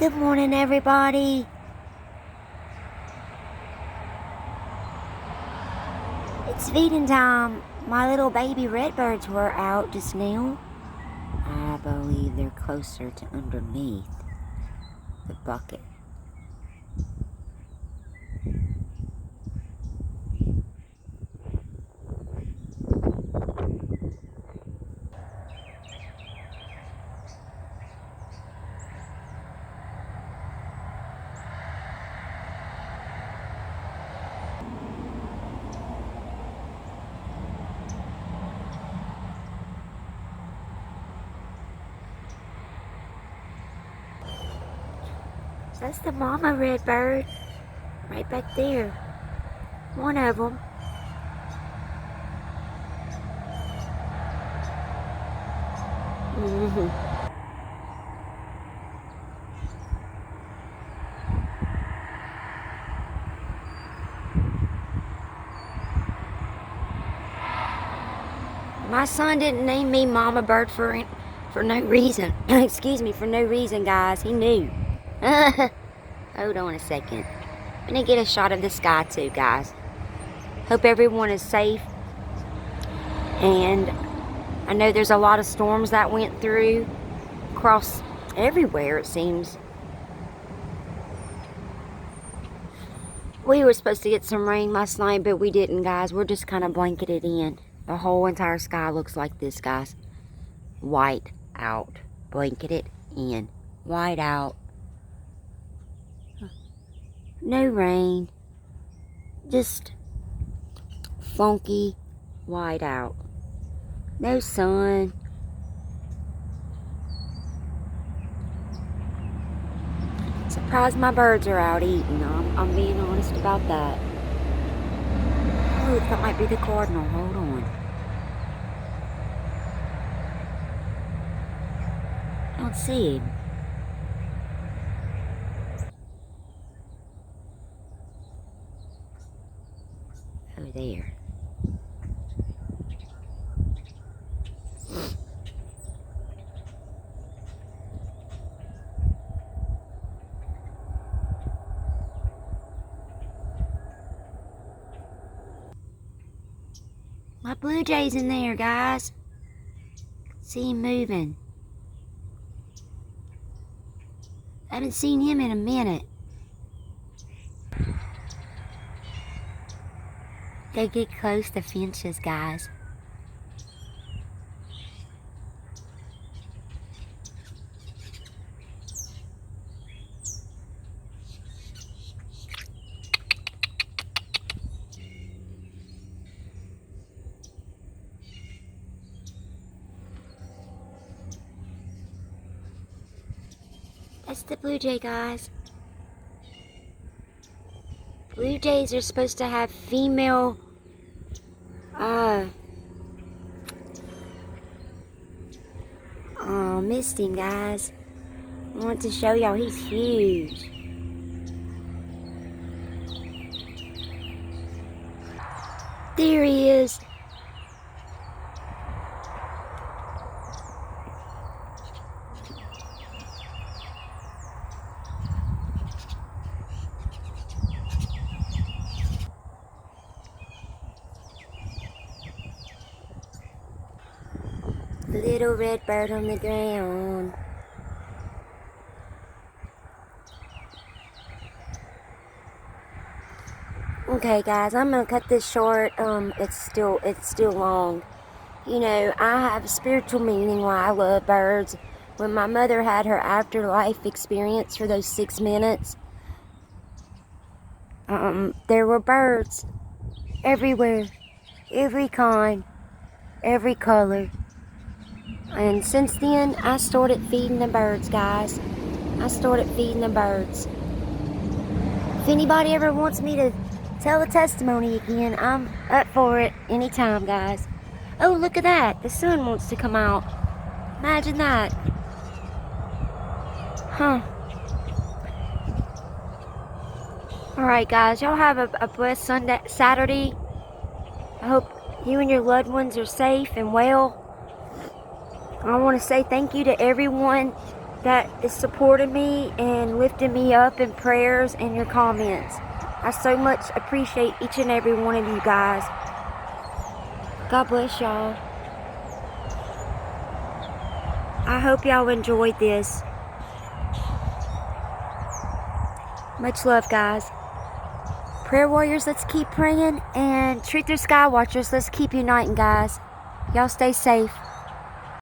Good morning, everybody. It's feeding time. My little baby redbirds were out just now. I believe they're closer to underneath the bucket. That's the mama redbird, right back there. One of them. My son didn't name me Mama Bird for no reason. Excuse me, for no reason, guys. He knew. Hold on a second. I'm gonna get a shot of the sky too, guys. Hope everyone is safe. And I know there's a lot of storms that went through across everywhere, it seems. We were supposed to get some rain last night, but we didn't, guys. We're just kind of blanketed in. The whole entire sky looks like this, guys. White out. Blanketed in. White out. No rain. Just funky white out. No sun. Surprised my birds are out eating. I'm being honest about that. Oh, that might be the cardinal. Hold on. I don't see him. Oh, there. My blue jay's in there, guys. See him moving. I haven't seen him in a minute. They get close to finches, guys. That's the blue jay, guys. Blue jays are supposed to have female, oh, missed him, guys. I want to show y'all, he's huge. There he is. Little red bird on the ground. Okay, guys, I'm gonna cut this short. It's still long. You know, I have a spiritual meaning why I love birds. When my mother had her afterlife experience for those 6 minutes, there were birds everywhere, every kind, every color. And since then, I started feeding the birds, guys. I started feeding the birds. If anybody ever wants me to tell a testimony again, I'm up for it anytime, guys. Oh, look at that. The sun wants to come out. Imagine that. Huh. Alright, guys. Y'all have a blessed Saturday. I hope you and your loved ones are safe and well. I want to say thank you to everyone that is supporting me and lifting me up in prayers and your comments. I so much appreciate each and every one of you guys. God bless y'all. I hope y'all enjoyed this. Much love, guys. Prayer warriors, let's keep praying. And Truthers Skywatchers, let's keep uniting, guys. Y'all stay safe.